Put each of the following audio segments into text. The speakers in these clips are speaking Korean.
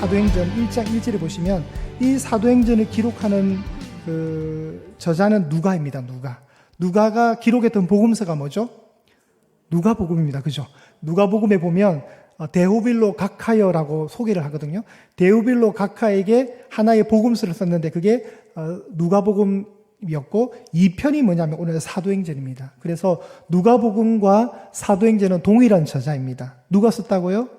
사도행전 1장 1절에 보시면 이 사도행전을 기록하는 그 저자는 누가입니다. 누가가 기록했던 복음서가 뭐죠? 누가복음입니다. 그죠? 누가복음에 보면 데오빌로 각하여라고 소개를 하거든요. 데오빌로 각하에게 하나의 복음서를 썼는데 그게 누가복음이었고 2편이 뭐냐면 오늘 사도행전입니다. 그래서 누가복음과 사도행전은 동일한 저자입니다. 누가 썼다고요?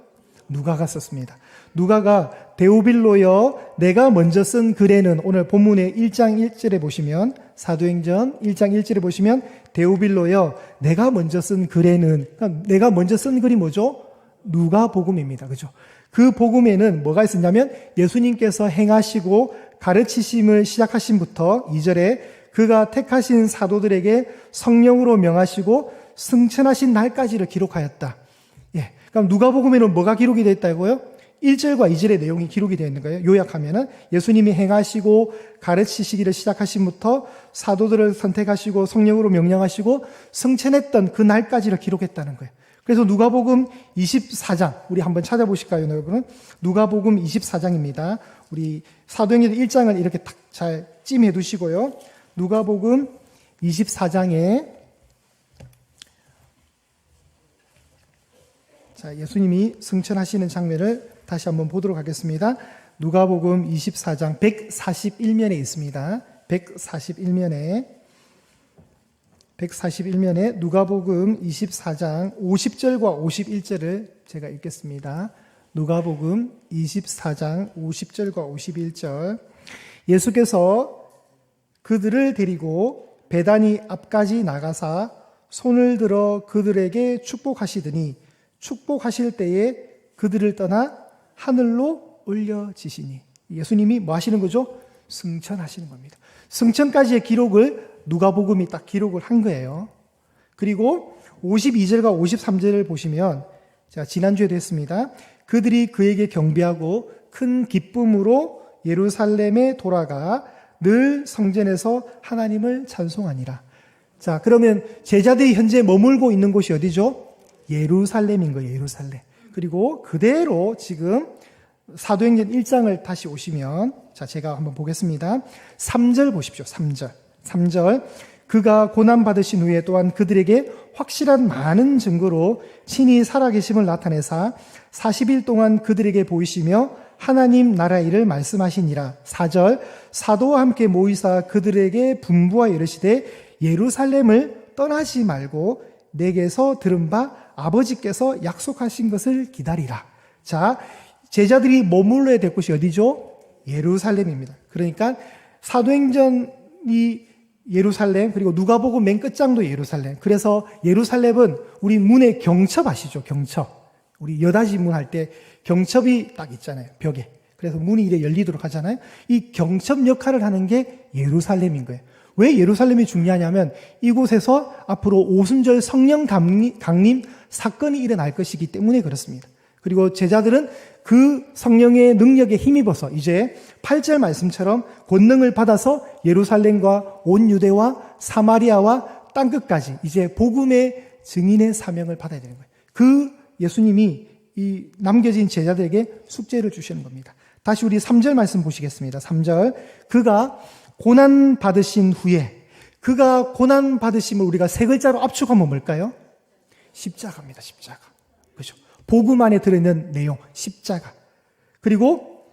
누가가 썼습니다. 누가가 데오빌로여 내가 먼저 쓴 글에는 오늘 본문의 1장 1절에 보시면 사도행전 1장 1절에 보시면 데오빌로여 내가 먼저 쓴 글에는 그러니까 내가 먼저 쓴 글이 뭐죠? 누가복음입니다. 그죠? 그 복음에는 뭐가 있었냐면 예수님께서 행하시고 가르치심을 시작하심부터 2절에 그가 택하신 사도들에게 성령으로 명하시고 승천하신 날까지를 기록하였다. 예. 그럼 누가복음에는 뭐가 기록이 되어 있다고요? 1절과 2절의 내용이 기록이 되어 있는 거예요. 요약하면은 예수님이 행하시고 가르치시기를 시작하심부터 사도들을 선택하시고 성령으로 명령하시고 승천했던 그 날까지를 기록했다는 거예요. 그래서 누가복음 24장 우리 한번 찾아보실까요, 여러분은? 누가복음 24장입니다. 우리 사도행전 1장을 이렇게 딱 잘 찜해 두시고요. 누가복음 24장에 자, 예수님이 승천하시는 장면을 다시 한번 보도록 하겠습니다. 누가복음 24장 141면에 있습니다. 141면에 누가복음 24장 50절과 51절을 제가 읽겠습니다. 누가복음 24장 50절과 51절 예수께서 그들을 데리고 베다니 앞까지 나가사 손을 들어 그들에게 축복하시더니 축복하실 때에 그들을 떠나 하늘로 올려지시니 예수님이 뭐 하시는 거죠? 승천하시는 겁니다. 승천까지의 기록을 누가복음이 딱 기록을 한 거예요. 그리고 52절과 53절을 보시면 제가 지난주에도 했습니다. 그들이 그에게 경배하고 큰 기쁨으로 예루살렘에 돌아가 늘 성전에서 하나님을 찬송하니라. 자, 그러면 제자들이 현재 머물고 있는 곳이 어디죠? 예루살렘인 거예요. 예루살렘. 그리고 그대로 지금 사도행전 1장을 다시 오시면 자, 제가 한번 보겠습니다. 3절 보십시오. 3절 그가 고난받으신 후에 또한 그들에게 확실한 많은 증거로 친히 살아계심을 나타내사 40일 동안 그들에게 보이시며 하나님 나라 일을 말씀하시니라. 4절 사도와 함께 모이사 그들에게 분부하여 이르시되 예루살렘을 떠나지 말고 내게서 들은 바 아버지께서 약속하신 것을 기다리라. 자, 제자들이 머물러야 될 곳이 어디죠? 예루살렘입니다. 그러니까 사도행전이 예루살렘, 그리고 누가복음 맨 끝장도 예루살렘. 그래서 예루살렘은 우리 문의 경첩 아시죠? 경첩. 우리 여닫이 문 할 때 경첩이 딱 있잖아요. 벽에. 그래서 문이 이렇게 열리도록 하잖아요. 이 경첩 역할을 하는 게 예루살렘인 거예요. 왜 예루살렘이 중요하냐면 이곳에서 앞으로 오순절 성령 강림 사건이 일어날 것이기 때문에 그렇습니다. 그리고 제자들은 그 성령의 능력에 힘입어서 이제 8절 말씀처럼 권능을 받아서 예루살렘과 온 유대와 사마리아와 땅끝까지 이제 복음의 증인의 사명을 받아야 되는 거예요. 그 예수님이 이 남겨진 제자들에게 숙제를 주시는 겁니다. 다시 우리 3절 말씀 보시겠습니다. 3절 그가 고난 받으신 후에 그가 고난 받으심을 우리가 세 글자로 압축하면 뭘까요? 십자가입니다. 십자가. 그렇죠? 복음 안에 들어있는 내용, 십자가. 그리고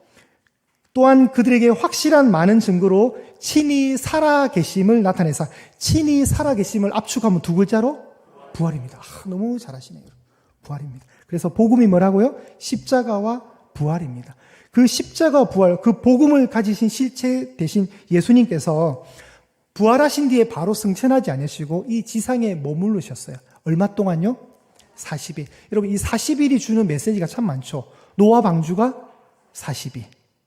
또한 그들에게 확실한 많은 증거로 친히 살아계심을 나타내사 친히 살아계심을 압축하면 두 글자로 부활입니다. 너무 잘하시네요. 부활입니다. 그래서 복음이 뭐라고요? 십자가와 부활입니다. 그 십자가 부활, 그 복음을 가지신 실체 대신 예수님께서 부활하신 뒤에 바로 승천하지 않으시고 이 지상에 머무르셨어요. 얼마 동안요? 40일. 여러분 이 40일이 주는 메시지가 참 많죠. 노아 방주가 40일.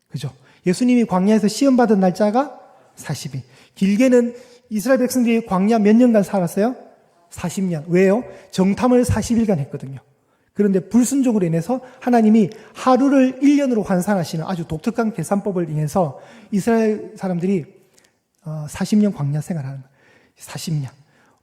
그죠? 예수님이 광야에서 시험받은 날짜가 40일. 길게는 이스라엘 백성들이 광야 몇 년간 살았어요? 40년. 왜요? 정탐을 40일간 했거든요. 그런데 불순종으로 인해서 하나님이 하루를 1년으로 환산하시는 아주 독특한 계산법을 인해서 이스라엘 사람들이 40년 광야 생활하는 거예요. 40년.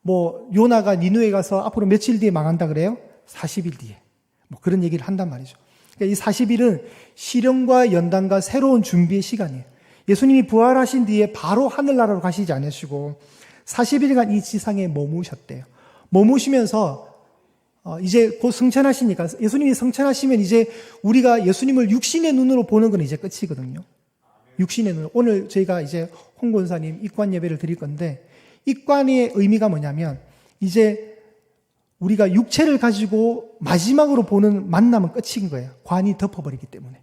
뭐 요나가 니누에 가서 앞으로 며칠 뒤에 망한다 그래요? 40일 뒤에. 뭐 그런 얘기를 한단 말이죠. 그러니까 이 40일은 실현과 연단과 새로운 준비의 시간이에요. 예수님이 부활하신 뒤에 바로 하늘나라로 가시지 않으시고 40일간 이 지상에 머무셨대요. 머무시면서 이제 곧 승천하시니까, 예수님이 승천하시면 이제 우리가 예수님을 육신의 눈으로 보는 건 이제 끝이거든요. 육신의 눈. 오늘 저희가 이제 홍 권사님 입관 예배를 드릴 건데, 입관의 의미가 뭐냐면 이제 우리가 육체를 가지고 마지막으로 보는 만남은 끝인 거예요. 관이 덮어버리기 때문에.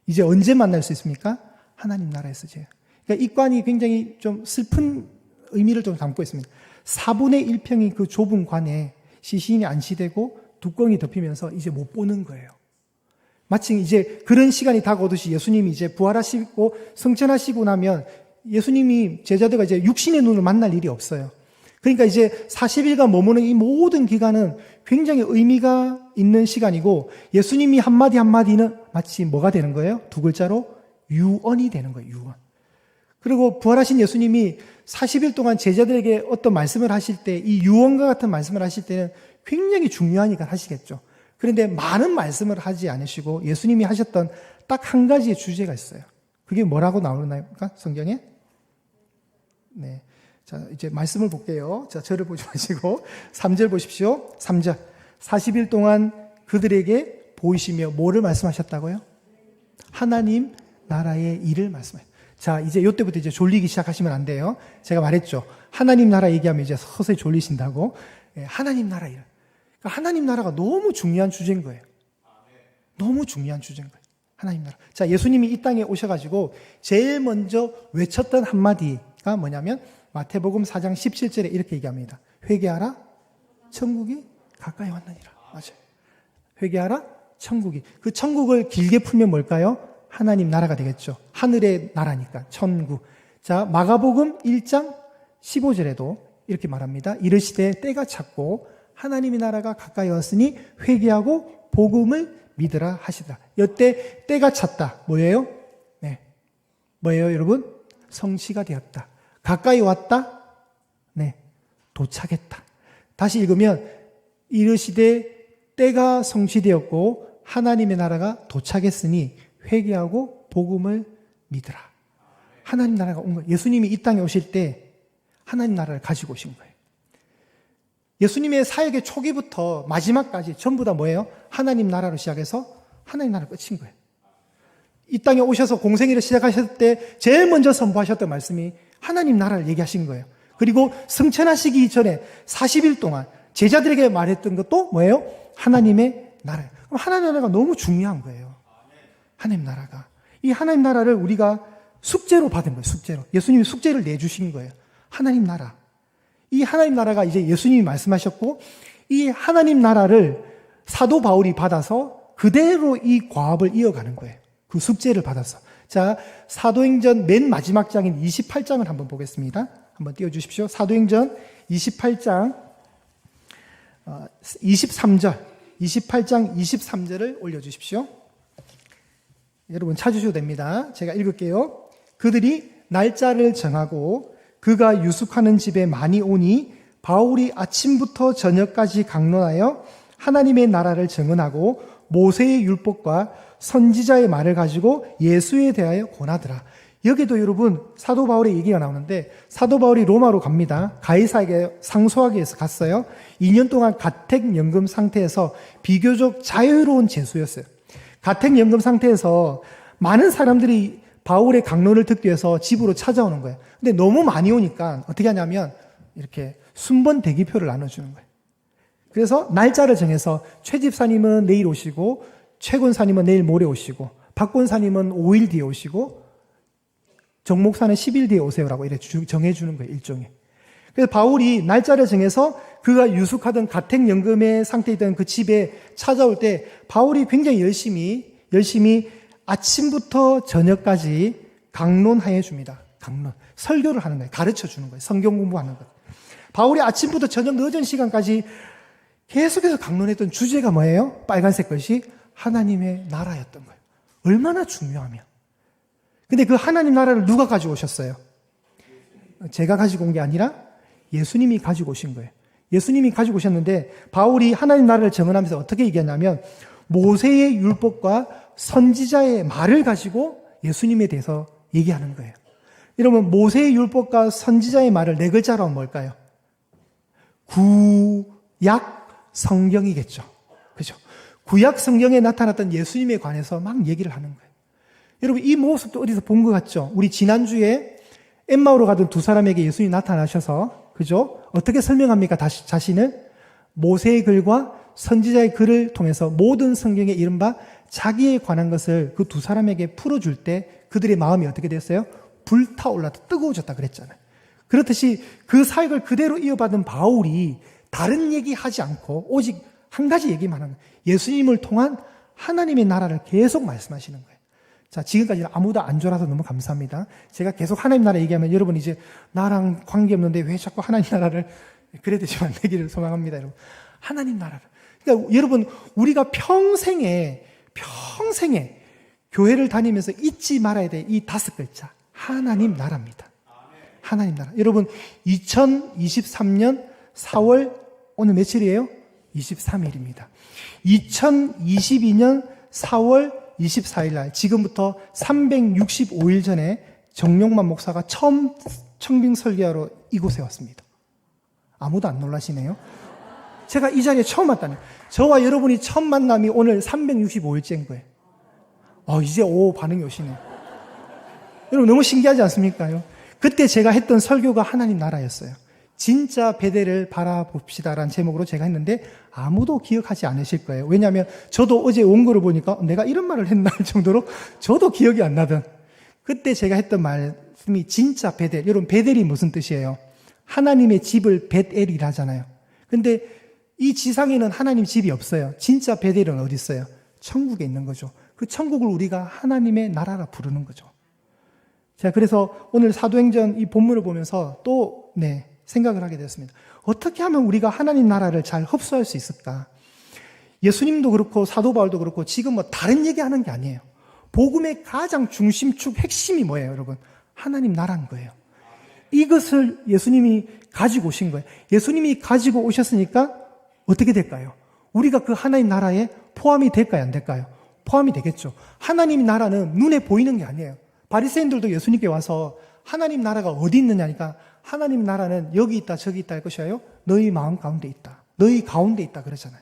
이제 언제 만날 수 있습니까? 하나님 나라에서죠. 그러니까 입관이 굉장히 좀 슬픈 의미를 좀 담고 있습니다. 4분의 1평이 그 좁은 관에 시신이 안치되고 뚜껑이 덮이면서 이제 못 보는 거예요. 마치 이제 그런 시간이 다가오듯이 예수님이 이제 부활하시고 승천하시고 나면 예수님이 제자들과 이제 육신의 눈을 만날 일이 없어요. 그러니까 이제 40일간 머무는 이 모든 기간은 굉장히 의미가 있는 시간이고, 예수님이 한마디 한마디는 마치 뭐가 되는 거예요? 두 글자로 유언이 되는 거예요. 유언. 그리고 부활하신 예수님이 40일 동안 제자들에게 어떤 말씀을 하실 때, 이 유언과 같은 말씀을 하실 때는 굉장히 중요하니까 하시겠죠. 그런데 많은 말씀을 하지 않으시고 예수님이 하셨던 딱 한 가지의 주제가 있어요. 그게 뭐라고 나오나요? 성경에? 네. 자, 이제 말씀을 볼게요. 자, 저를 보지 마시고 3절 보십시오. 3절. 40일 동안 그들에게 보이시며 뭐를 말씀하셨다고요? 하나님 나라의 일을 말씀하셨어요. 자, 이제 이때부터 이제 졸리기 시작하시면 안 돼요. 제가 말했죠. 하나님 나라 얘기하면 이제 서서히 졸리신다고. 예, 하나님 나라 일. 그러니까 하나님 나라가 너무 중요한 주제인 거예요. 너무 중요한 주제인 거예요. 하나님 나라. 자, 예수님이 이 땅에 오셔가지고 제일 먼저 외쳤던 한마디가 뭐냐면 마태복음 4장 17절에 이렇게 얘기합니다. 회개하라, 천국이 가까이 왔느니라. 맞아요. 회개하라, 천국이. 그 천국을 길게 풀면 뭘까요? 하나님 나라가 되겠죠. 하늘의 나라니까 천국. 자, 마가복음 1장 15절에도 이렇게 말합니다. 이르시되 때가 찼고 하나님의 나라가 가까이 왔으니 회개하고 복음을 믿으라 하시더라. 여태 때가 찼다. 뭐예요? 네. 뭐예요, 여러분? 성취가 되었다. 가까이 왔다. 네. 도착했다. 다시 읽으면 이르시되 때가 성취되었고 하나님의 나라가 도착했으니 회개하고 복음을 믿으라. 하나님 나라가 온 거예요. 예수님이 이 땅에 오실 때 하나님 나라를 가지고 오신 거예요. 예수님의 사역의 초기부터 마지막까지 전부 다 뭐예요? 하나님 나라로 시작해서 하나님 나라 끝인 거예요. 이 땅에 오셔서 공생애를 시작하셨을 때 제일 먼저 선포하셨던 말씀이 하나님 나라를 얘기하신 거예요. 그리고 승천하시기 전에 40일 동안 제자들에게 말했던 것도 뭐예요? 하나님의 나라예요. 그럼 하나님 나라가 너무 중요한 거예요. 하나님 나라가. 이 하나님 나라를 우리가 숙제로 받은 거예요. 숙제로. 예수님이 숙제를 내주신 거예요. 하나님 나라. 이 하나님 나라가 이제 예수님이 말씀하셨고, 이 하나님 나라를 사도 바울이 받아서 그대로 이 과업을 이어가는 거예요. 그 숙제를 받아서. 자, 사도행전 맨 마지막 장인 28장을 한번 보겠습니다. 한번 띄워주십시오. 사도행전 28장 23절, 28장 23절을 올려주십시오. 여러분 찾으셔도 됩니다. 제가 읽을게요. 그들이 날짜를 정하고 그가 유숙하는 집에 많이 오니 바울이 아침부터 저녁까지 강론하여 하나님의 나라를 증언하고 모세의 율법과 선지자의 말을 가지고 예수에 대하여 권하더라. 여기도 여러분 사도 바울의 얘기가 나오는데, 사도 바울이 로마로 갑니다. 가이사에게 상소하기 위해서 갔어요. 2년 동안 가택연금 상태에서 비교적 자유로운 죄수였어요. 가택연금 상태에서 많은 사람들이 바울의 강론을 듣기 위해서 집으로 찾아오는 거예요. 근데 너무 많이 오니까 어떻게 하냐면 이렇게 순번 대기표를 나눠주는 거예요. 그래서 날짜를 정해서 최 집사님은 내일 오시고, 최 권사님은 내일 모레 오시고, 박 권사님은 5일 뒤에 오시고, 정 목사는 10일 뒤에 오세요라고 이렇게 정해주는 거예요, 일종의. 그래서 바울이 날짜를 정해서 그가 유숙하던 가택연금의 상태에 있던 그 집에 찾아올 때 바울이 굉장히 열심히 아침부터 저녁까지 강론하여 줍니다. 강론. 설교를 하는 거예요. 가르쳐 주는 거예요. 성경 공부하는 거예요. 바울이 아침부터 저녁 늦은 시간까지 계속해서 강론했던 주제가 뭐예요? 빨간색 것이 하나님의 나라였던 거예요. 얼마나 중요하면. 근데 그 하나님 나라를 누가 가지고 오셨어요? 제가 가지고 온 게 아니라 예수님이 가지고 오신 거예요. 예수님이 가지고 오셨는데 바울이 하나님 나라를 증언하면서 어떻게 얘기했냐면 모세의 율법과 선지자의 말을 가지고 예수님에 대해서 얘기하는 거예요. 여러분, 모세의 율법과 선지자의 말을 네 글자로 하면 뭘까요? 구약 성경이겠죠. 그죠? 구약 성경에 나타났던 예수님에 관해서 막 얘기를 하는 거예요. 여러분, 이 모습도 어디서 본 것 같죠? 우리 지난주에 엠마오로 가던 두 사람에게 예수님이 나타나셔서, 그죠? 어떻게 설명합니까? 자신을? 모세의 글과 선지자의 글을 통해서 모든 성경에 이른바 자기에 관한 것을 그 두 사람에게 풀어줄 때 그들의 마음이 어떻게 됐어요? 불타올라서 뜨거워졌다 그랬잖아요. 그렇듯이 그 사역을 그대로 이어받은 바울이 다른 얘기하지 않고 오직 한 가지 얘기만 하는 거예요. 예수님을 통한 하나님의 나라를 계속 말씀하시는 거예요. 자, 지금까지는 아무도 안 졸아서 너무 감사합니다. 제가 계속 하나님 나라 얘기하면 여러분 이제 나랑 관계없는데 왜 자꾸 하나님 나라를 그래 되시면 안 되기를 소망합니다, 여러분. 하나님 나라를. 그러니까 여러분, 우리가 평생에 교회를 다니면서 잊지 말아야 될 이 5글자. 하나님 나라입니다. 하나님 나라. 여러분, 2023년 4월, 오늘 며칠이에요? 23일입니다. 2022년 4월 24일 날, 지금부터 365일 전에 정용만 목사가 처음 청빙 설교하러 이곳에 왔습니다. 아무도 안 놀라시네요. 제가 이 자리에 처음 왔다니. 저와 여러분이 첫 만남이 오늘 365일째인 거예요. 이제 반응이 오시네요. 여러분, 너무 신기하지 않습니까? 그때 제가 했던 설교가 하나님 나라였어요. 진짜 베델을 바라봅시다라는 제목으로 제가 했는데 아무도 기억하지 않으실 거예요. 왜냐하면 저도 어제 온 거를 보니까 내가 이런 말을 했나 할 정도로 저도 기억이 안 나던, 그때 제가 했던 말씀이 진짜 베델. 여러분, 베델이 무슨 뜻이에요? 하나님의 집을 벳엘이라 하잖아요. 근데 이 지상에는 하나님 집이 없어요. 진짜 베델은 어디 있어요? 천국에 있는 거죠. 그 천국을 우리가 하나님의 나라라 부르는 거죠. 자, 그래서 오늘 사도행전 이 본문을 보면서 또 생각을 하게 되었습니다. 어떻게 하면 우리가 하나님 나라를 잘 흡수할 수 있을까? 예수님도 그렇고 사도 바울도 그렇고 지금 다른 얘기하는 게 아니에요. 복음의 가장 중심축 핵심이 뭐예요, 여러분? 하나님 나라인 거예요. 이것을 예수님이 가지고 오신 거예요. 예수님이 가지고 오셨으니까 어떻게 될까요? 우리가 그 하나님 나라에 포함이 될까요, 안 될까요? 포함이 되겠죠. 하나님 나라는 눈에 보이는 게 아니에요. 바리새인들도 예수님께 와서 하나님 나라가 어디 있느냐니까 하나님 나라는 여기 있다 저기 있다 할 것이에요. 너희 마음 가운데 있다. 너희 가운데 있다 그러잖아요.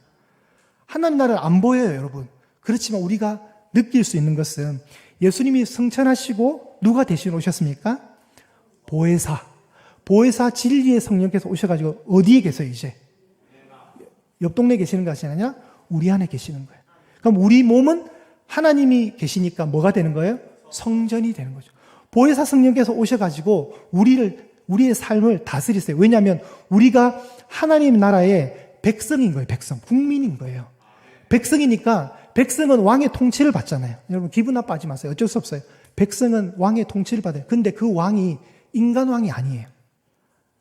하나님 나라를 안 보여요, 여러분. 그렇지만 우리가 느낄 수 있는 것은 예수님이 승천하시고 누가 대신 오셨습니까? 보혜사 진리의 성령께서 오셔가지고 어디에 계세요, 이제? 옆 동네에 계시는 것이 아니라 우리 안에 계시는 거예요. 그럼 우리 몸은 하나님이 계시니까 뭐가 되는 거예요? 성전이 되는 거죠. 보혜사 성령께서 오셔가지고 우리의 삶을 다스리세요. 왜냐하면 우리가 하나님 나라의 백성인 거예요. 국민인 거예요. 백성이니까 백성은 왕의 통치를 받잖아요. 여러분 기분 나빠하지 마세요. 어쩔 수 없어요. 백성은 왕의 통치를 받아요. 근데 그 왕이 인간 왕이 아니에요.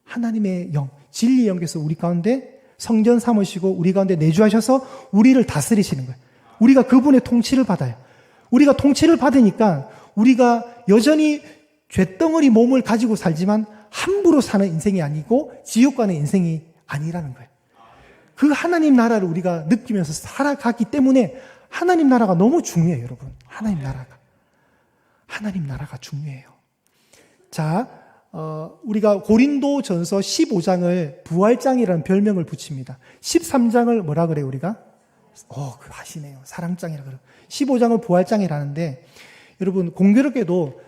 하나님의 영, 진리의 영께서 우리 가운데 성전 삼으시고 우리 가운데 내주하셔서 우리를 다스리시는 거예요. 우리가 그분의 통치를 받아요. 우리가 통치를 받으니까 우리가 여전히 쇳덩어리 몸을 가지고 살지만 함부로 사는 인생이 아니고 지옥 가는 인생이 아니라는 거예요. 그 하나님 나라를 우리가 느끼면서 살아가기 때문에 하나님 나라가 너무 중요해요, 여러분. 하나님 나라가 중요해요. 자, 우리가 고린도전서 15장을 부활장이라는 별명을 붙입니다. 13장을 뭐라 그래요, 우리가? 그거 아시네요. 사랑장이라 그래요. 15장을 부활장이라는데, 여러분, 공교롭게도,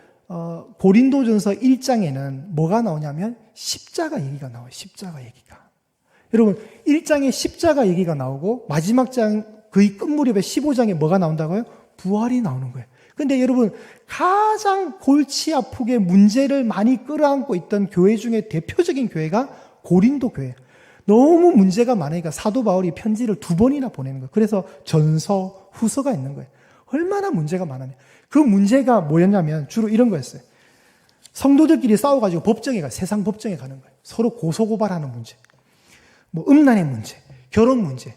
고린도전서 1장에는 뭐가 나오냐면, 십자가 얘기가 나와요, 십자가 얘기가. 여러분, 1장에 십자가 얘기가 나오고, 마지막 장, 거의 끝무렵에 15장에 뭐가 나온다고요? 부활이 나오는 거예요. 근데 여러분, 가장 골치 아프게 문제를 많이 끌어안고 있던 교회 중에 대표적인 교회가 고린도 교회예요. 너무 문제가 많으니까 사도 바울이 편지를 2번이나 보내는 거예요. 그래서 전서, 후서가 있는 거예요. 얼마나 문제가 많았냐. 그 문제가 뭐였냐면 주로 이런 거였어요. 성도들끼리 싸워가지고 법정에 세상 법정에 가는 거예요. 서로 고소고발하는 문제. 음란의 문제, 결혼 문제,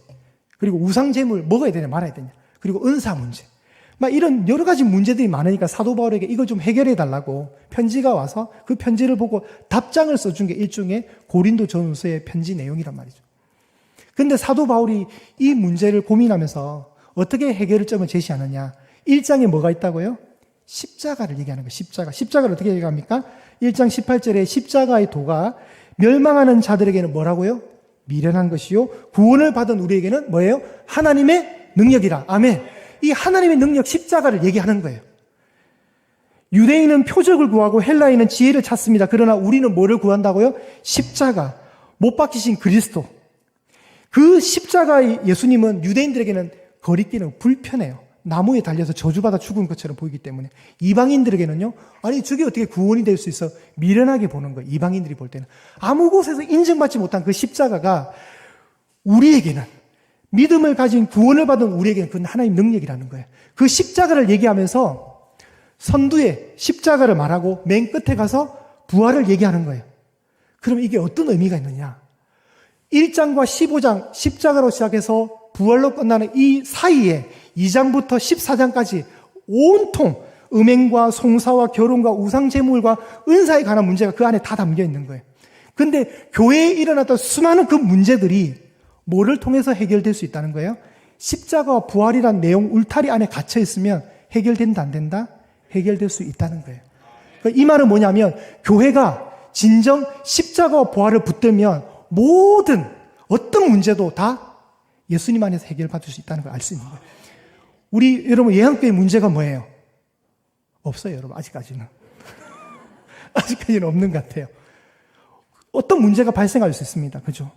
그리고 우상재물 먹어야 되냐 말아야 되냐, 그리고 은사 문제. 막 이런 여러 가지 문제들이 많으니까 사도 바울에게 이걸 좀 해결해 달라고 편지가 와서 그 편지를 보고 답장을 써준 게 일종의 고린도 전서의 편지 내용이란 말이죠. 근데 사도 바울이 이 문제를 고민하면서 어떻게 해결점을 제시하느냐? 1장에 뭐가 있다고요? 십자가를 얘기하는 거예요. 십자가를 어떻게 얘기합니까? 1장 18절에 십자가의 도가 멸망하는 자들에게는 뭐라고요? 미련한 것이요. 구원을 받은 우리에게는 뭐예요? 하나님의 능력이라. 아멘. 이 하나님의 능력 십자가를 얘기하는 거예요. 유대인은 표적을 구하고 헬라인은 지혜를 찾습니다. 그러나 우리는 뭐를 구한다고요? 십자가. 못 박히신 그리스도. 그 십자가의 예수님은 유대인들에게는 거리끼는 불편해요. 나무에 달려서 저주받아 죽은 것처럼 보이기 때문에. 이방인들에게는요, 아니 저게 어떻게 구원이 될 수 있어? 미련하게 보는 거예요. 이방인들이 볼 때는. 아무 곳에서 인정받지 못한 그 십자가가 우리에게는, 믿음을 가진 구원을 받은 우리에게는 그건 하나님의 능력이라는 거예요. 그 십자가를 얘기하면서 선두에 십자가를 말하고 맨 끝에 가서 부활을 얘기하는 거예요. 그럼 이게 어떤 의미가 있느냐? 1장과 15장 십자가로 시작해서 부활로 끝나는 이 사이에 2장부터 14장까지 온통 음행과 송사와 결혼과 우상제물과 은사에 관한 문제가 그 안에 다 담겨 있는 거예요. 근데 교회에 일어났던 수많은 그 문제들이 뭐를 통해서 해결될 수 있다는 거예요? 십자가와 부활이란 내용 울타리 안에 갇혀 있으면 해결된다 안 된다? 해결될 수 있다는 거예요. 그러니까 이 말은 뭐냐면 교회가 진정 십자가와 부활을 붙들면 모든 어떤 문제도 다 예수님 안에서 해결받을 수 있다는 걸 알 수 있는 거예요. 우리 여러분 예한교회 문제가 뭐예요? 없어요, 여러분. 아직까지는. 아직까지는 없는 것 같아요. 어떤 문제가 발생할 수 있습니다. 그죠?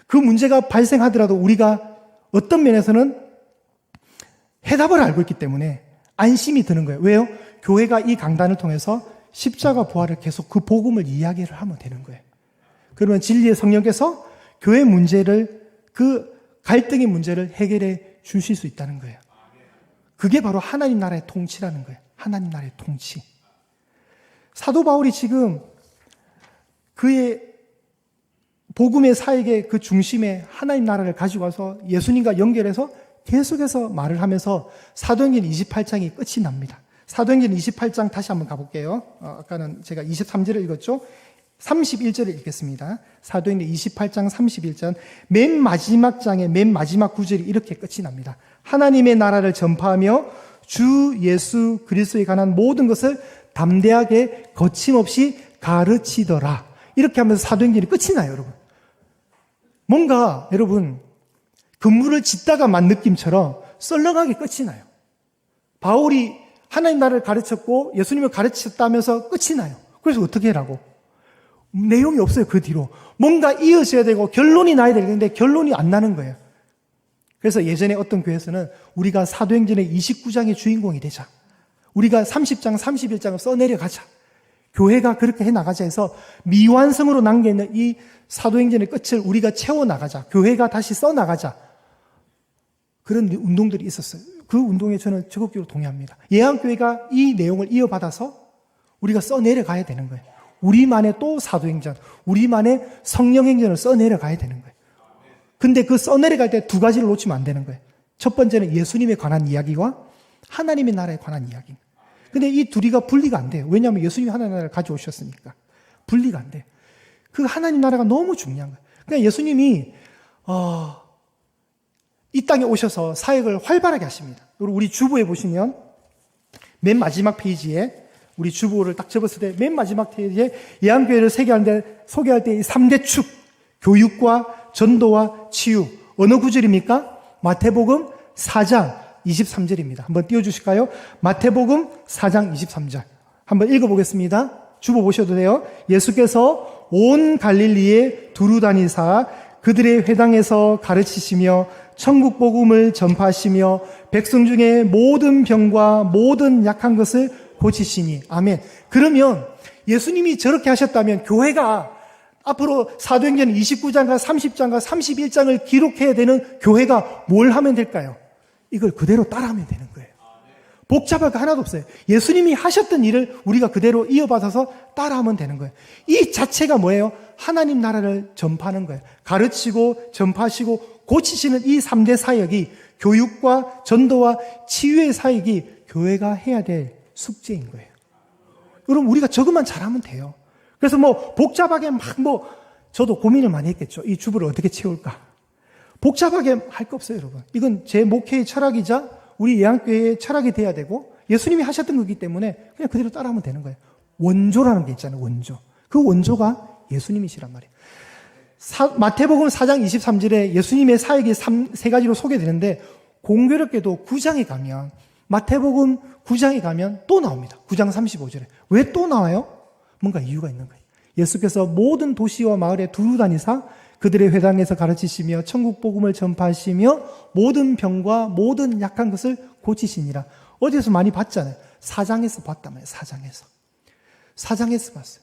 그 문제가 발생하더라도 우리가 어떤 면에서는 해답을 알고 있기 때문에 안심이 드는 거예요. 왜요? 교회가 이 강단을 통해서 십자가 부활을 계속 그 복음을 이야기를 하면 되는 거예요. 그러면 진리의 성령께서 교회 문제를, 그 갈등의 문제를 해결해 주실 수 있다는 거예요. 그게 바로 하나님 나라의 통치라는 거예요. 하나님 나라의 통치. 사도 바울이 지금 그의 복음의 사역의 그 중심에 하나님 나라를 가지고 와서 예수님과 연결해서 계속해서 말을 하면서 사도행전 28장이 끝이 납니다. 사도행전 28장 다시 한번 가볼게요. 아까는 제가 23절을 읽었죠. 31절을 읽겠습니다. 사도행전 28장 31절. 맨 마지막 장의 맨 마지막 구절이 이렇게 끝이 납니다. 하나님의 나라를 전파하며 주 예수 그리스도에 관한 모든 것을 담대하게 거침없이 가르치더라. 이렇게 하면서 사도행전이 끝이 나요, 여러분. 뭔가 여러분 건물을 짓다가만 느낌처럼 썰렁하게 끝이 나요. 바울이 하나님 나라를 가르쳤고 예수님을 가르쳤다면서 끝이 나요. 그래서 어떻게 하라고? 내용이 없어요, 그 뒤로. 뭔가 이어져야 되고 결론이 나야 되는데 결론이 안 나는 거예요. 그래서 예전에 어떤 교회에서는 우리가 사도행전의 29장의 주인공이 되자. 우리가 30장, 31장을 써내려가자. 교회가 그렇게 해나가자 해서 미완성으로 남겨있는 이 사도행전의 끝을 우리가 채워나가자. 교회가 다시 써나가자. 그런 운동들이 있었어요. 그 운동에 저는 적극적으로 동의합니다. 예한교회가 이 내용을 이어받아서 우리가 써내려가야 되는 거예요. 우리만의 또 사도행전, 우리만의 성령행전을 써내려가야 되는 거예요. 근데 그 써내려갈 때 두 가지를 놓치면 안 되는 거예요. 첫 번째는 예수님에 관한 이야기와 하나님의 나라에 관한 이야기. 근데 이 둘이가 분리가 안 돼요. 왜냐하면 예수님이 하나님의 나라를 가져오셨으니까. 분리가 안 돼요. 그 하나님 나라가 너무 중요한 거예요. 그러니까 예수님이 이 땅에 오셔서 사역을 활발하게 하십니다. 그리고 우리 주보에 보시면 맨 마지막 페이지에 우리 주보를 딱 접었을 때 맨 마지막 페이지에 예한교회를 소개할 때 이 3대 축, 교육과 전도와 치유. 어느 구절입니까? 마태복음 4장 23절입니다. 한번 띄워주실까요? 마태복음 4장 23절. 한번 읽어보겠습니다. 주보 보셔도 돼요. 예수께서 온 갈릴리에 두루 다니사 그들의 회당에서 가르치시며 천국 복음을 전파하시며 백성 중에 모든 병과 모든 약한 것을 고치시니. 아멘. 그러면 예수님이 저렇게 하셨다면 교회가 앞으로 사도행전 29장과 30장과 31장을 기록해야 되는 교회가 뭘 하면 될까요? 이걸 그대로 따라하면 되는 거예요. 복잡할 거 하나도 없어요. 예수님이 하셨던 일을 우리가 그대로 이어받아서 따라하면 되는 거예요. 이 자체가 뭐예요? 하나님 나라를 전파하는 거예요. 가르치고 전파하시고 고치시는 이 3대 사역이 교육과 전도와 치유의 사역이 교회가 해야 될 숙제인 거예요. 여러분 우리가 저것만 잘하면 돼요. 그래서 복잡하게 저도 고민을 많이 했겠죠. 이 주부를 어떻게 채울까? 복잡하게 할 거 없어요, 여러분. 이건 제 목회의 철학이자 우리 예한교회의 철학이 돼야 되고 예수님이 하셨던 거기 때문에 그냥 그대로 따라하면 되는 거예요. 원조라는 게 있잖아요, 원조. 그 원조가 예수님이시란 말이에요. 마태복음 4장 23절에 예수님의 사역이 세 가지로 소개되는데 공교롭게도 9장에 가면 마태복음 9장에 가면 또 나옵니다. 9장 35절에. 왜 또 나와요? 뭔가 이유가 있는 거예요. 예수께서 모든 도시와 마을에 두루 다니사 그들의 회당에서 가르치시며 천국 복음을 전파하시며 모든 병과 모든 약한 것을 고치시니라. 어디서 많이 봤잖아요. 사장에서 봤단 말이에요. 사장에서 봤어요.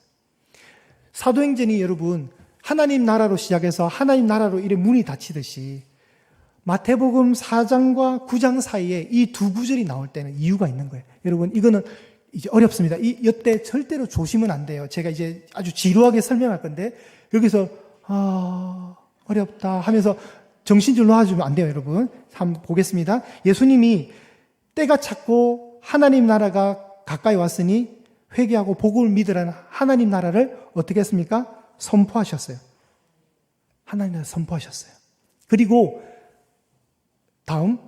사도행전이 여러분 하나님 나라로 시작해서 하나님 나라로 이래 문이 닫히듯이 마태복음 4장과 9장 사이에 이 두 구절이 나올 때는 이유가 있는 거예요. 여러분 이거는 이제 어렵습니다. 이때 절대로 조심은 안 돼요. 제가 이제 아주 지루하게 설명할 건데 여기서 어렵다 하면서 정신줄 놓아주면 안 돼요, 여러분. 한번 보겠습니다. 예수님이 때가 찼고 하나님 나라가 가까이 왔으니 회개하고 복음을 믿으라는 하나님 나라를 어떻게 했습니까? 선포하셨어요. 하나님 나라 선포하셨어요. 그리고 다음,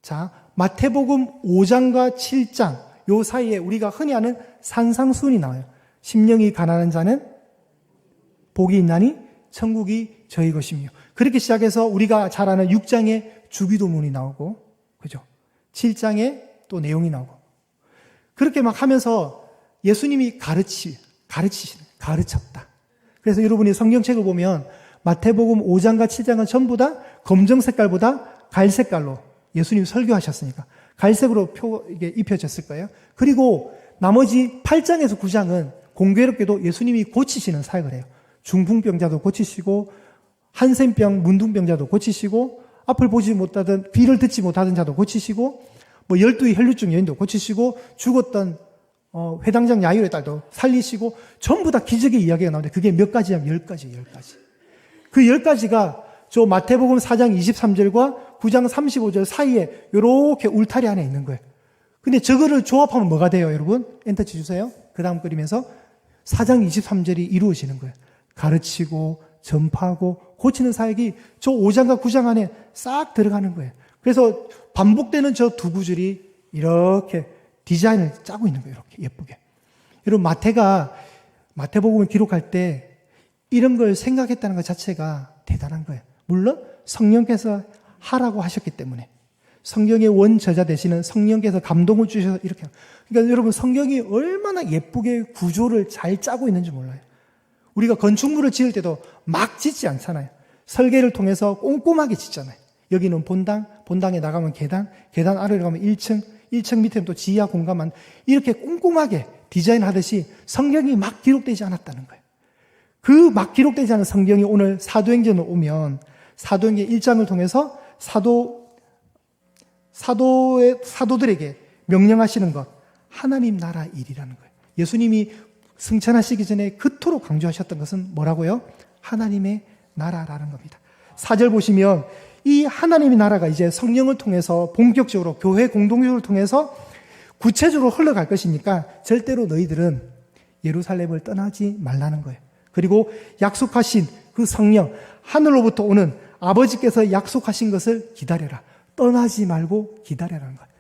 자, 마태복음 5장과 7장 요 사이에 우리가 흔히 아는 산상수훈이 나와요. 심령이 가난한 자는 복이 있나니 천국이 저희 것이며. 그렇게 시작해서 우리가 잘 아는 6장에 주기도문이 나오고, 그죠? 7장에 또 내용이 나오고. 그렇게 막 하면서 예수님이 가르쳤다. 그래서 여러분이 성경책을 보면 마태복음 5장과 7장은 전부 다 검정 색깔보다 갈색깔로 예수님이 설교하셨으니까 갈색으로 이게 입혀졌을 거예요. 그리고 나머지 8장에서 9장은 공교롭게도 예수님이 고치시는 사역을 해요. 중풍병자도 고치시고 한센병, 문둥병자도 고치시고 앞을 보지 못하던 귀를 듣지 못하던 자도 고치시고 뭐 12의 혈류증 여인도 고치시고 죽었던 회당장 야이로의 딸도 살리시고 전부 다 기적의 이야기가 나오는데 그게 몇 가지냐면 10가지. 그 10가지가 저 마태복음 4장 23절과 9장 35절 사이에 이렇게 울타리 안에 있는 거예요. 근데 저거를 조합하면 뭐가 돼요, 여러분? 엔터 치주세요. 그 다음 그림에서 4장 23절이 이루어지는 거예요. 가르치고 전파하고 고치는 사역이 저 5장과 9장 안에 싹 들어가는 거예요. 그래서 반복되는 저 두 구절이 이렇게 디자인을 짜고 있는 거예요. 이렇게 예쁘게. 여러분 마태복음을 기록할 때 이런 걸 생각했다는 것 자체가 대단한 거예요. 물론 성령께서 하라고 하셨기 때문에 성경의 원저자 되시는 성령께서 감동을 주셔서 이렇게. 그러니까 여러분 성경이 얼마나 예쁘게 구조를 잘 짜고 있는지 몰라요. 우리가 건축물을 지을 때도 막 짓지 않잖아요. 설계를 통해서 꼼꼼하게 짓잖아요. 여기는 본당, 본당에 나가면 계단, 계단 아래로 가면 1층, 1층 밑에는 또 지하 공간만 이렇게 꼼꼼하게 디자인하듯이 성경이 막 기록되지 않았다는 거예요. 그 막 기록되지 않은 성경이 오늘 사도행전을 오면 사도행전 1장을 통해서 사도들에게 명령하시는 것, 하나님 나라 일이라는 거예요. 예수님이 승천하시기 전에 그토록 강조하셨던 것은 뭐라고요? 하나님의 나라라는 겁니다. 4절 보시면 이 하나님의 나라가 이제 성령을 통해서 본격적으로 교회 공동체를 통해서 구체적으로 흘러갈 것이니까 절대로 너희들은 예루살렘을 떠나지 말라는 거예요. 그리고 약속하신 그 성령, 하늘로부터 오는 아버지께서 약속하신 것을 기다려라. 떠나지 말고 기다려라는 거예요.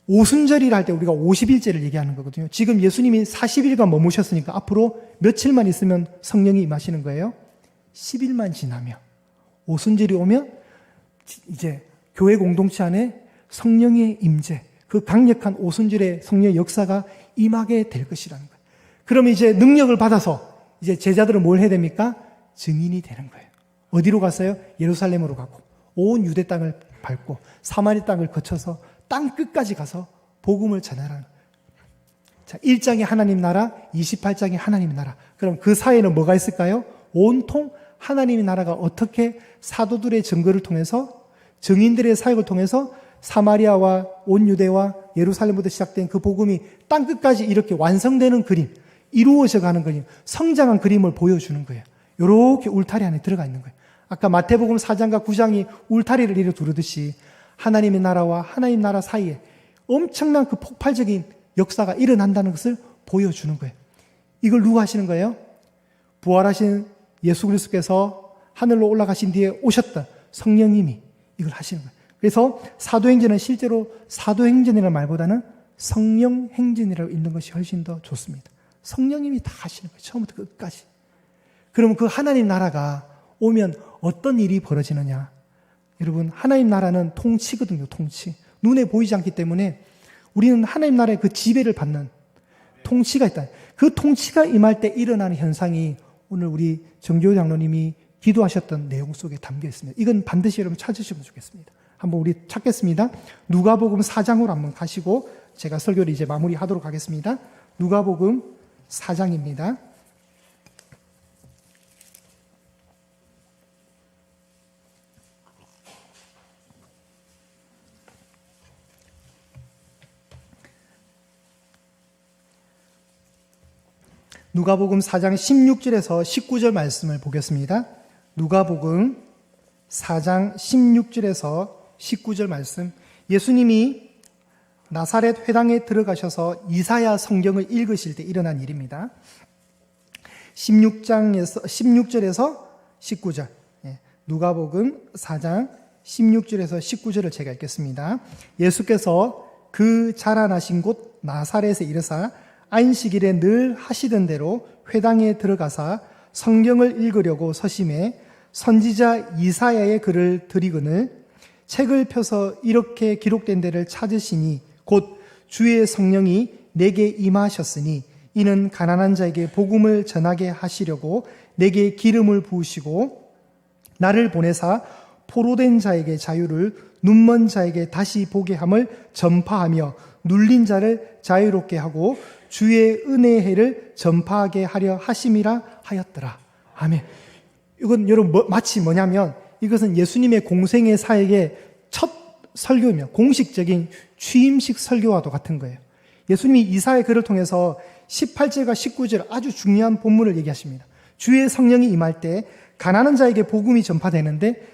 오순절이라 할 때 우리가 50일째를 얘기하는 거거든요. 지금 예수님이 40일간 머무셨으니까 앞으로 며칠만 있으면 성령이 임하시는 거예요. 10일만 지나면 오순절이 오면 이제 교회 공동체 안에 성령의 임재, 그 강력한 오순절의 성령의 역사가 임하게 될 것이라는 거예요. 그러면 이제 능력을 받아서 이제 제자들은 뭘 해야 됩니까? 증인이 되는 거예요. 어디로 갔어요? 예루살렘으로 가고 온 유대 땅을 밟고 사마리 땅을 거쳐서 땅 끝까지 가서 복음을 전하라는 거예요. 자, 1장이 하나님 나라, 28장이 하나님 나라. 그럼 그 사이에는 뭐가 있을까요? 온통 하나님의 나라가 어떻게 사도들의 증거를 통해서 증인들의 사역을 통해서 사마리아와 온 유대와 예루살렘부터 시작된 그 복음이 땅 끝까지 이렇게 완성되는 그림, 이루어져 가는 그림, 성장한 그림을 보여주는 거예요. 이렇게 울타리 안에 들어가 있는 거예요. 아까 마태복음 4장과 9장이 울타리를 이루어 두르듯이 하나님의 나라와 하나님 나라 사이에 엄청난 그 폭발적인 역사가 일어난다는 것을 보여주는 거예요. 이걸 누가 하시는 거예요? 부활하신 예수 그리스도께서 하늘로 올라가신 뒤에 오셨던 성령님이 이걸 하시는 거예요. 그래서 사도행전은 실제로 사도행전이라는 말보다는 성령행전이라고 읽는 것이 훨씬 더 좋습니다. 성령님이 다 하시는 거예요. 처음부터 끝까지. 그러면 그 하나님 나라가 오면 어떤 일이 벌어지느냐? 여러분, 하나님 나라는 통치거든요. 통치. 눈에 보이지 않기 때문에 우리는 하나님 나라의 그 지배를 받는 통치가 있다. 그 통치가 임할 때 일어나는 현상이 오늘 우리 정교호 장로님이 기도하셨던 내용 속에 담겨 있습니다. 이건 반드시 여러분 찾으시면 좋겠습니다. 한번 우리 찾겠습니다. 누가복음 4장으로 한번 가시고 제가 설교를 이제 마무리하도록 하겠습니다. 누가복음 4장입니다. 누가복음 4장 16절에서 19절 말씀을 보겠습니다. 누가복음 4장 16절에서 19절 말씀. 예수님이 나사렛 회당에 들어가셔서 이사야 성경을 읽으실 때 일어난 일입니다. 16절에서 19절. 누가복음 4장 16절에서 19절을 제가 읽겠습니다. 예수께서 그 자라나신 곳 나사렛에 이르사 안식일에 늘 하시던 대로 회당에 들어가사 성경을 읽으려고 서심해 선지자 이사야의 글을 들이거늘 책을 펴서 이렇게 기록된 데를 찾으시니 곧 주의 성령이 내게 임하셨으니 이는 가난한 자에게 복음을 전하게 하시려고 내게 기름을 부으시고 나를 보내사 포로된 자에게 자유를 눈먼 자에게 다시 보게 함을 전파하며 눌린 자를 자유롭게 하고 주의 은혜의 해를 전파하게 하려 하심이라 하였더라. 아멘. 이건 여러분 마치 뭐냐면 이것은 예수님의 공생의 사역의 첫 설교이며 공식적인 취임식 설교와도 같은 거예요. 예수님이 이사야의 글을 통해서 18절과 19절 아주 중요한 본문을 얘기하십니다. 주의 성령이 임할 때 가난한 자에게 복음이 전파되는데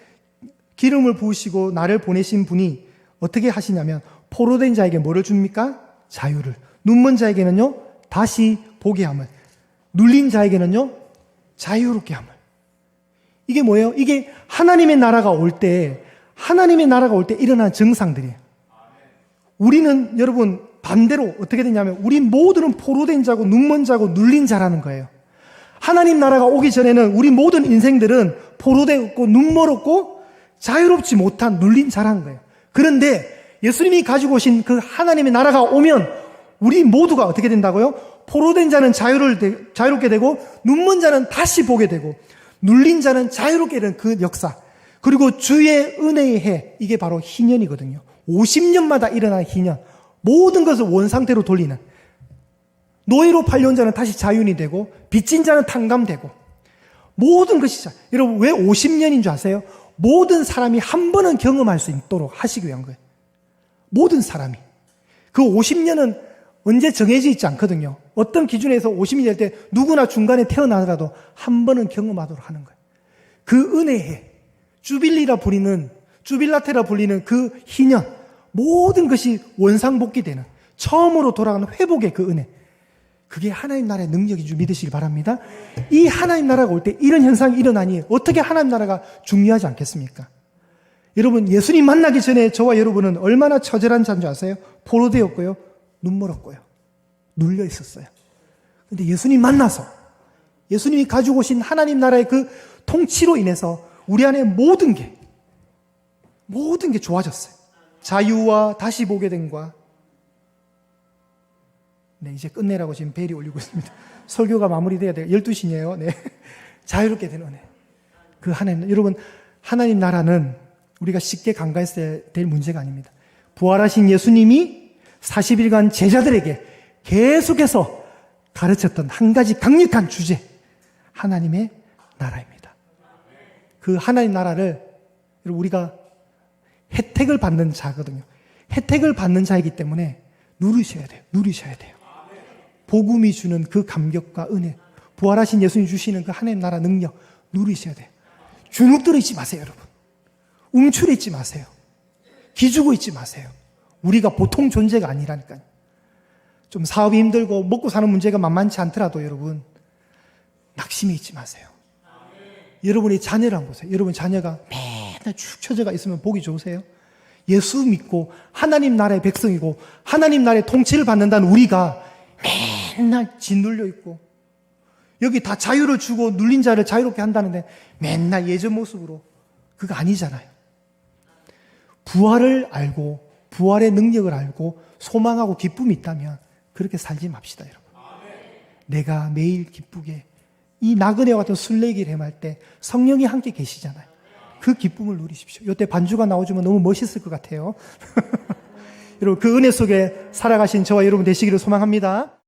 기름을 부으시고 나를 보내신 분이 어떻게 하시냐면 포로된 자에게 뭐를 줍니까? 자유를. 눈먼 자에게는요 다시 보게 함을, 눌린 자에게는요 자유롭게 함을. 이게 뭐예요? 이게 하나님의 나라가 올 때 일어나는 증상들이에요. 우리는 여러분 반대로 어떻게 되냐면 우리 모두는 포로된 자고 눈먼 자고 눌린 자라는 거예요. 하나님 나라가 오기 전에는 우리 모든 인생들은 포로되었고 눈멀었고 자유롭지 못한 눌린 자라는 거예요. 그런데 예수님이 가지고 오신 그 하나님의 나라가 오면 우리 모두가 어떻게 된다고요? 포로된 자는 자유롭게 되고 눈먼 자는 다시 보게 되고 눌린 자는 자유롭게 되는 그 역사. 그리고 주의 은혜의 해, 이게 바로 희년이거든요. 50년마다 일어나는 희년. 모든 것을 원상태로 돌리는. 노예로 팔려온 자는 다시 자유인이 되고 빚진 자는 탕감되고 모든 것이 여러분 왜 50년인 줄 아세요? 모든 사람이 한 번은 경험할 수 있도록 하시기 위한 거예요. 모든 사람이. 그 50년은 언제 정해져 있지 않거든요. 어떤 기준에서 50년이 될 때 누구나 중간에 태어나더라도 한 번은 경험하도록 하는 거예요. 그 은혜에 주빌라테라 불리는 그 희년, 모든 것이 원상복귀되는 처음으로 돌아가는 회복의 그 은혜. 그게 하나님 나라의 능력인 줄 믿으시기 바랍니다. 이 하나님 나라가 올 때 이런 현상이 일어나니 어떻게 하나님 나라가 중요하지 않겠습니까? 여러분 예수님 만나기 전에 저와 여러분은 얼마나 처절한 자인 줄 아세요? 포로되었고요. 눈멀었고요. 눌려 있었어요. 그런데 예수님 만나서 예수님이 가지고 오신 하나님 나라의 그 통치로 인해서 우리 안에 모든 게 좋아졌어요. 자유와 다시 보게 됨과 네, 이제 끝내라고 지금 벨이 올리고 있습니다. 설교가 마무리돼야 돼요. 12시네요. 네. 자유롭게 되는 은혜. 그 하나님, 여러분, 하나님 나라는 우리가 쉽게 간과했어야 될 문제가 아닙니다. 부활하신 예수님이 40일간 제자들에게 계속해서 가르쳤던 한 가지 강력한 주제, 하나님의 나라입니다. 그 하나님 나라를 우리가 혜택을 받는 자거든요. 혜택을 받는 자이기 때문에 누리셔야 돼요. 복음이 주는 그 감격과 은혜, 부활하신 예수님 주시는 그 하나님 나라 능력 누리셔야 돼요. 주눅들어 있지 마세요, 여러분. 움츠려 있지 마세요. 기죽어 있지 마세요. 우리가 보통 존재가 아니라니까요. 좀 사업이 힘들고 먹고 사는 문제가 만만치 않더라도 여러분 낙심해 있지 마세요. 여러분의 자녀를 한번 보세요. 여러분 자녀가 맨날 축 처져가 있으면 보기 좋으세요? 예수 믿고 하나님 나라의 백성이고 하나님 나라의 통치를 받는다는 우리가 맨날 짓눌려 있고 여기 다 자유를 주고 눌린 자를 자유롭게 한다는데 맨날 예전 모습으로 그거 아니잖아요. 부활을 알고 부활의 능력을 알고 소망하고 기쁨이 있다면 그렇게 살지 맙시다, 여러분. 내가 매일 기쁘게 이 나그네와 같은 순례길 행할 때 성령이 함께 계시잖아요. 그 기쁨을 누리십시오. 이때 반주가 나오주면 너무 멋있을 것 같아요. 여러분 그 은혜 속에 살아가신 저와 여러분 되시기를 소망합니다.